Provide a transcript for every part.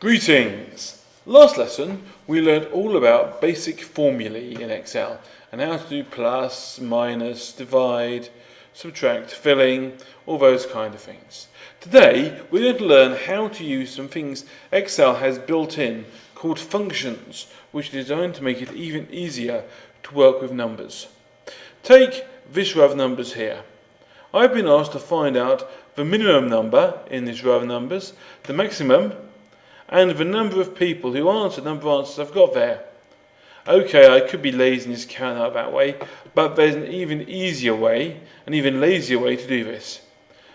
Greetings! Last lesson we learned all about basic formulae in Excel and how to do plus, minus, divide, subtract, filling, all those kind of things. Today we're going to learn how to use some things Excel has built in called functions, which are designed to make it even easier to work with numbers. Take this row of numbers here. I've been asked to find out the minimum number in this row of numbers, the maximum, and the number of people who answered, number of answers I've got there. Okay, I could be lazy and just count out that way, but there's an even easier way, an even lazier way to do this.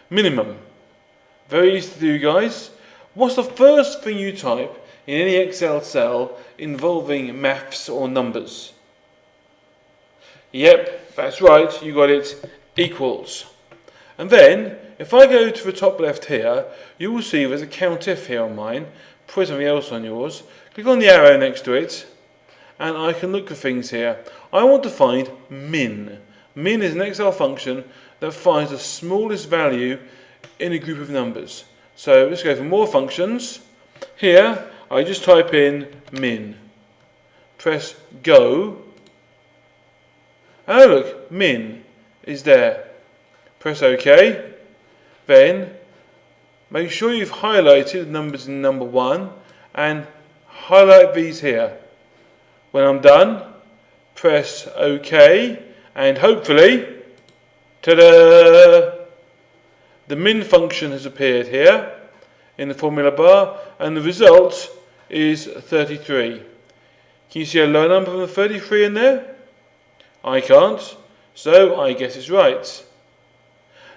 Minimum. Very easy to do, guys. What's the first thing you type in any Excel cell involving maths or numbers? Yep, that's right, you got it, equals. And then, if I go to the top left here, you will see there's a COUNTIF here on mine. Put something else on yours. Click on the arrow next to it, and I can look for things here. I want to find min. Min is an Excel function that finds the smallest value in a group of numbers. So let's go for more functions. Here, I just type in min. Press go. Oh look, min is there. Press OK. Then make sure you've highlighted the numbers in number 1 and highlight these here. When I'm done, press OK and hopefully, ta-da! The min function has appeared here in the formula bar and the result is 33. Can you see a lower number than 33 in there? I can't, so I guess it's right.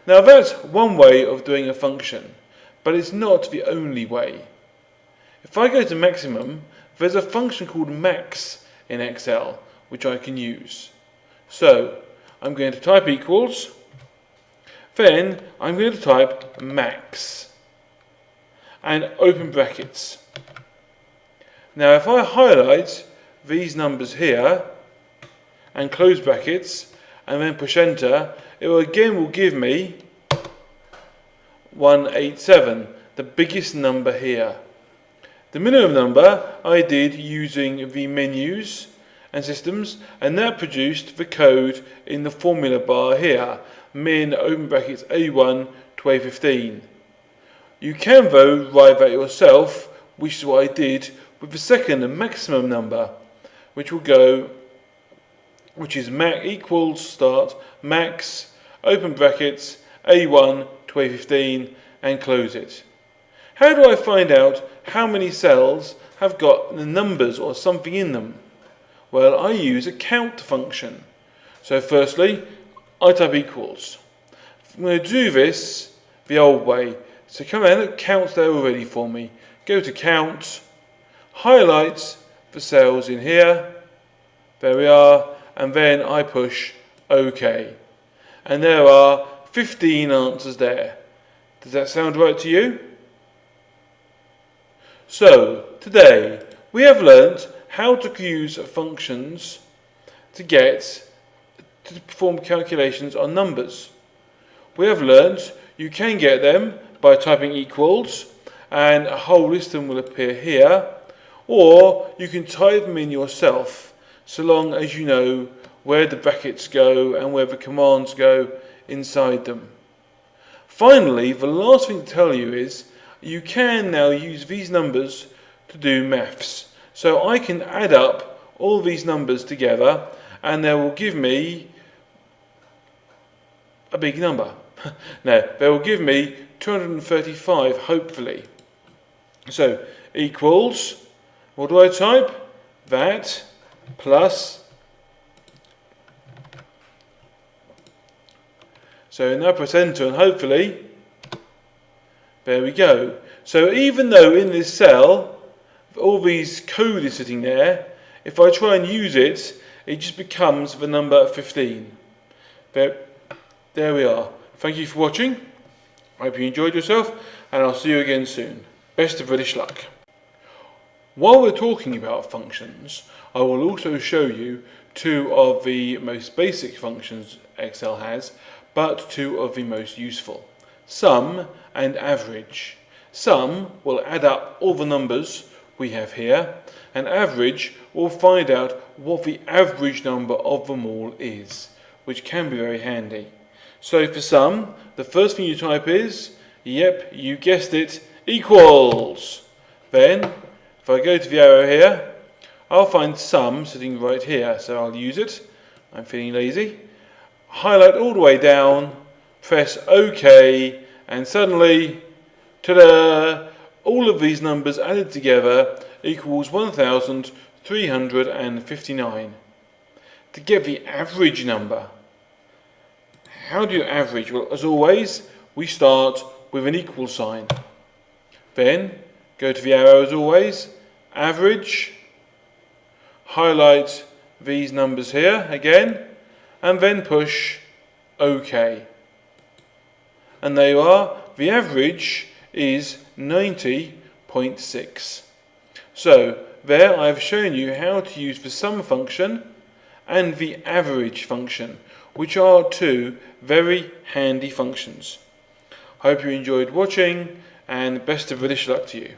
Now that's one way of doing a function, but it's not the only way. If I go to maximum, there's a function called max in Excel, which I can use. So I'm going to type equals, then I'm going to type max, and open brackets. Now if I highlight these numbers here, and close brackets, and then push enter, it will give me 187, the biggest number here. The minimum number I did using the menus and systems, and that produced the code in the formula bar here, min open brackets A1 to A15. You can though write that yourself, which is what I did with the second and maximum number, which is equals start max open brackets A1 to A15 and close it. How do I find out how many cells have got the numbers or something in them? Well, I use a count function. So firstly, I type equals. I'm going to do this the old way. So come in, count there already for me. Go to count, highlight the cells in here. There we are. And then I push OK. And there are 15 answers there. Does that sound right to you? So, today we have learnt how to use functions to perform calculations on numbers. We have learnt you can get them by typing equals and a whole list of them will appear here, or you can type them in yourself, so long as you know where the brackets go and where the commands go inside them. Finally, the last thing to tell you is you can now use these numbers to do maths. So I can add up all these numbers together and they will give me a big number. No, they will give me 235, hopefully. So equals, what do I type? That plus. So now press enter and hopefully, there we go. So even though in this cell, all these code is sitting there, if I try and use it, it just becomes the number 15. There we are. Thank you for watching. I hope you enjoyed yourself and I'll see you again soon. Best of British luck. While we're talking about functions, I will also show you two of the most basic functions Excel has, but two of the most useful. Sum and average. Sum will add up all the numbers we have here, and average will find out what the average number of them all is, which can be very handy. So for sum, the first thing you type is, yep, you guessed it, equals. Then, if I go to the arrow here, I'll find sum sitting right here, so I'll use it. I'm feeling lazy. Highlight all the way down, press OK, and suddenly, ta-da! All of these numbers added together equals 1,359. To get the average number, how do you average? Well, as always, we start with an equal sign. Then, go to the arrow as always, average, highlight these numbers here again, and then push OK. And there you are, the average is 90.6. So, there I've shown you how to use the sum function and the average function, which are two very handy functions. Hope you enjoyed watching, and best of British luck to you.